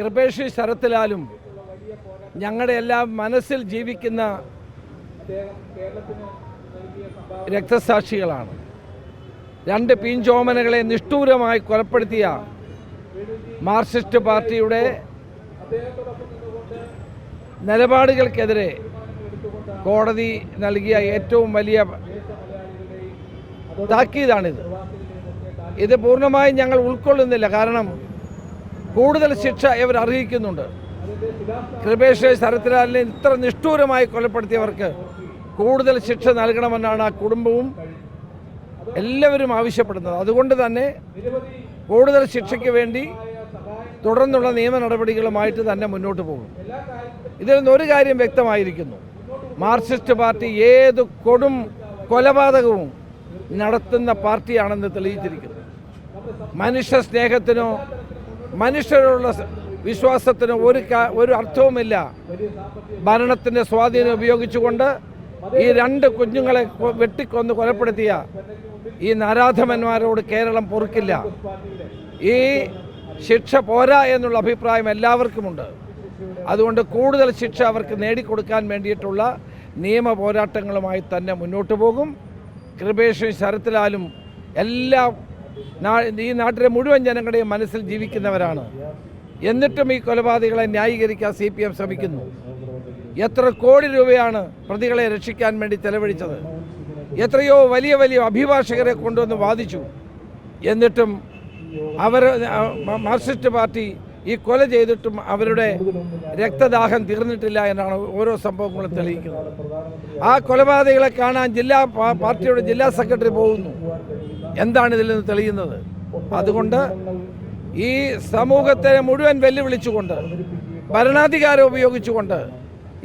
കൃപേഷ് ശരത്ലാലും ഞങ്ങളുടെ എല്ലാം മനസ്സിൽ ജീവിക്കുന്ന രക്തസാക്ഷികളാണ്. രണ്ട് പീഞ്ചോമനകളെ നിഷ്ഠൂരമായി കൊലപ്പെടുത്തിയ മാർക്സിസ്റ്റ് പാർട്ടിയുടെ നിലപാടുകൾക്കെതിരെ കോടതി നൽകിയ ഏറ്റവും വലിയ താക്കീതാണിത്. ഇത് പൂർണ്ണമായും ഞങ്ങൾ ഉൾക്കൊള്ളുന്നില്ല. കാരണം കൂടുതൽ ശിക്ഷ ഇവർ അർഹിക്കുന്നുണ്ട്. കൃപേഷ് ശരത്ലാലിനെ ഇത്ര നിഷ്ഠൂരമായി കൊലപ്പെടുത്തിയവർക്ക് കൂടുതൽ ശിക്ഷ നൽകണമെന്നാണ് ആ കുടുംബവും എല്ലാവരും ആവശ്യപ്പെടുന്നത്. അതുകൊണ്ട് തന്നെ കൂടുതൽ ശിക്ഷയ്ക്ക് വേണ്ടി തുടർന്നുള്ള നിയമ നടപടികളുമായിട്ട് തന്നെ മുന്നോട്ട് പോകും. ഇതിൽ നിന്നൊരു കാര്യം വ്യക്തമായിരിക്കുന്നു: മാർക്സിസ്റ്റ് പാർട്ടി ഏത് കൊടും കൊലപാതകവും നടത്തുന്ന പാർട്ടിയാണെന്ന് തെളിയിച്ചിരിക്കുന്നു. മനുഷ്യ സ്നേഹത്തിനോ മനുഷ്യരോടുള്ള വിശ്വാസത്തിനോ ഒരു അർത്ഥവുമില്ല ഭരണത്തിൻ്റെ സ്വാധീനം ഉപയോഗിച്ചുകൊണ്ട് ഈ രണ്ട് കുഞ്ഞുങ്ങളെ വെട്ടിക്കൊന്ന് കൊലപ്പെടുത്തിയ ഈ നരാധമന്മാരോട് കേരളം പൊറുക്കില്ല. ഈ ശിക്ഷ പോരാ എന്നുള്ള അഭിപ്രായം എല്ലാവർക്കുമുണ്ട്. അതുകൊണ്ട് കൂടുതൽ ശിക്ഷ അവർക്ക് നേടിക്കൊടുക്കാൻ വേണ്ടിയിട്ടുള്ള നിയമ പോരാട്ടങ്ങളുമായി തന്നെ മുന്നോട്ട് പോകും. കൃപേഷും ശരത്ലാലും ഈ നാട്ടിലെ മുഴുവൻ ജനങ്ങളുടെയും മനസ്സിൽ ജീവിക്കുന്നവരാണ്. എന്നിട്ടും ഈ കൊലപാതകളെ ന്യായീകരിക്കാൻ CPM ശ്രമിക്കുന്നു. എത്ര കോടി രൂപയാണ് പ്രതികളെ രക്ഷിക്കാൻ വേണ്ടി ചെലവഴിച്ചത്? എത്രയോ വലിയ വലിയ അഭിഭാഷകരെ കൊണ്ടുവന്ന് വാദിച്ചു. എന്നിട്ടും മാർക്സിസ്റ്റ് പാർട്ടി ഈ കൊല ചെയ്തിട്ടും അവരുടെ രക്തദാഹം തീർന്നിട്ടില്ല എന്നാണ് ഓരോ സംഭവങ്ങളും തെളിയിക്കുന്നത്. ആ കൊലപാതകളെ കാണാൻ പാർട്ടിയുടെ ജില്ലാ സെക്രട്ടറി പോകുന്നു. എന്താണ് ഇതിൽ നിന്ന് തെളിയുന്നത്? അതുകൊണ്ട് ഈ സമൂഹത്തെ മുഴുവൻ വെല്ലുവിളിച്ചുകൊണ്ട് ഭരണാധികാരം ഉപയോഗിച്ചുകൊണ്ട്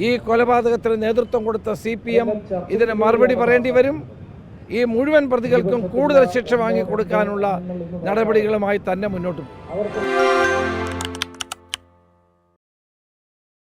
ഈ കൊലപാതകത്തിന് നേതൃത്വം കൊടുത്ത CPM ഇതിന് മറുപടി പറയേണ്ടി വരും. ഈ മുഴുവൻ പ്രതികൾക്കും കൂടുതൽ ശിക്ഷ വാങ്ങിക്കൊടുക്കാനുള്ള നടപടികളുമായി തന്നെ മുന്നോട്ട് പോകും.